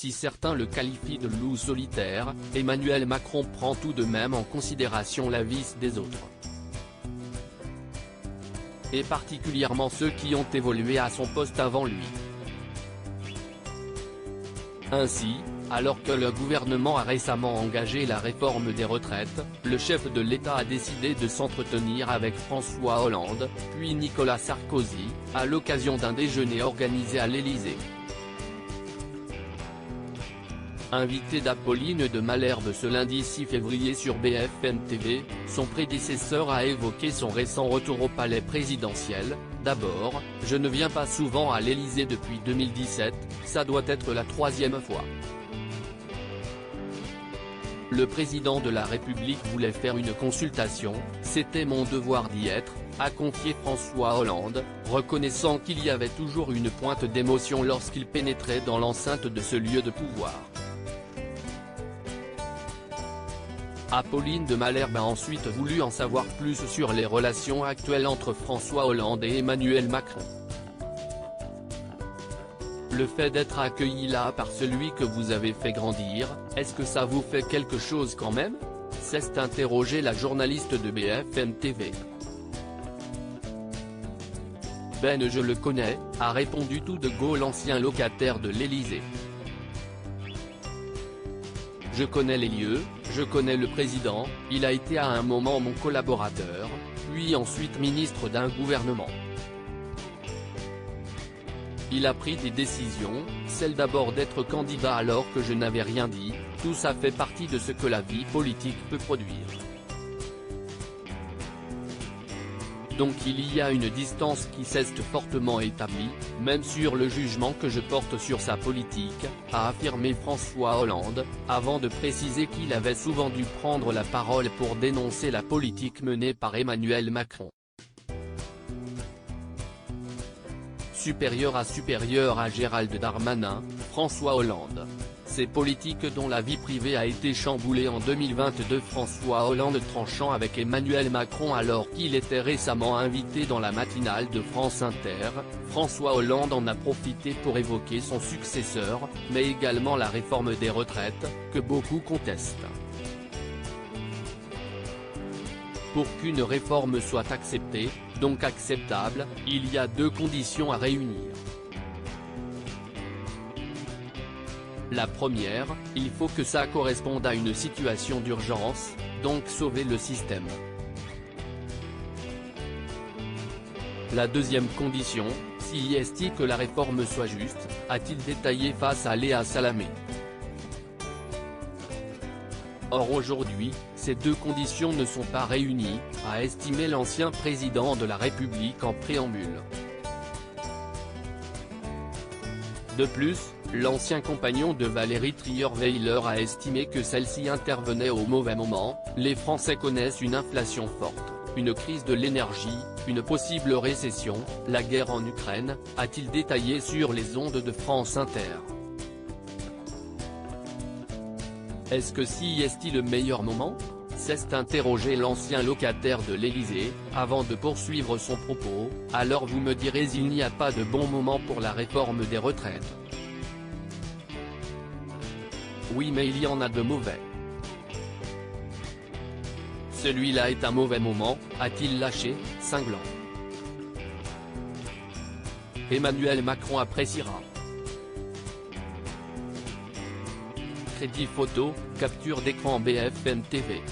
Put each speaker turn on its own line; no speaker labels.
Si certains le qualifient de loup solitaire, Emmanuel Macron prend tout de même en considération la vie des autres. Et particulièrement ceux qui ont évolué à son poste avant lui. Ainsi, alors que le gouvernement a récemment engagé la réforme des retraites, le chef de l'État a décidé de s'entretenir avec François Hollande, puis Nicolas Sarkozy, à l'occasion d'un déjeuner organisé à l'Élysée. Invité d'Apolline de Malherbe ce lundi 6 février sur BFM TV, son prédécesseur a évoqué son récent retour au palais présidentiel. D'abord, je ne viens pas souvent à l'Élysée depuis 2017, ça doit être la 3e fois. Le président de la République voulait faire une consultation, c'était mon devoir d'y être, a confié François Hollande, reconnaissant qu'il y avait toujours une pointe d'émotion lorsqu'il pénétrait dans l'enceinte de ce lieu de pouvoir. Apolline de Malherbe a ensuite voulu en savoir plus sur les relations actuelles entre François Hollande et Emmanuel Macron. Le fait d'être accueilli là par celui que vous avez fait grandir, est-ce que ça vous fait quelque chose quand même ? S'est interrogé la journaliste de BFM TV. Ben je le connais, a répondu tout de go l'ancien locataire de l'Élysée. Je connais les lieux, je connais le président, il a été à un moment mon collaborateur, puis ensuite ministre d'un gouvernement. Il a pris des décisions, celle d'abord d'être candidat alors que je n'avais rien dit, tout ça fait partie de ce que la vie politique peut produire. Donc il y a une distance qui s'est fortement établie, même sur le jugement que je porte sur sa politique, a affirmé François Hollande, avant de préciser qu'il avait souvent dû prendre la parole pour dénoncer la politique menée par Emmanuel Macron. Supérieur à Gérald Darmanin, François Hollande. Ces politiques dont la vie privée a été chamboulée en 2022. François Hollande tranchant avec Emmanuel Macron alors qu'il était récemment invité dans la matinale de France Inter, François Hollande en a profité pour évoquer son successeur, mais également la réforme des retraites, que beaucoup contestent. Pour qu'une réforme soit acceptée, donc acceptable, il y a 2 conditions à réunir. La première, il faut que ça corresponde à une situation d'urgence, donc sauver le système. La deuxième condition, si est-il que la réforme soit juste, a-t-il détaillé face à Léa Salamé. Or aujourd'hui, ces 2 conditions ne sont pas réunies, a estimé l'ancien président de la République en préambule. De plus, l'ancien compagnon de Valérie Trierweiler a estimé que celle-ci intervenait au mauvais moment. Les Français connaissent une inflation forte, une crise de l'énergie, une possible récession, la guerre en Ukraine, a-t-il détaillé sur les ondes de France Inter. Est-ce que si est-il le meilleur moment ? S'est interrogé l'ancien locataire de l'Élysée, avant de poursuivre son propos, alors vous me direz il n'y a pas de bon moment pour la réforme des retraites. Oui mais il y en a de mauvais. Celui-là est un mauvais moment, a-t-il lâché, cinglant. Emmanuel Macron appréciera. Crédit photo, capture d'écran BFM TV.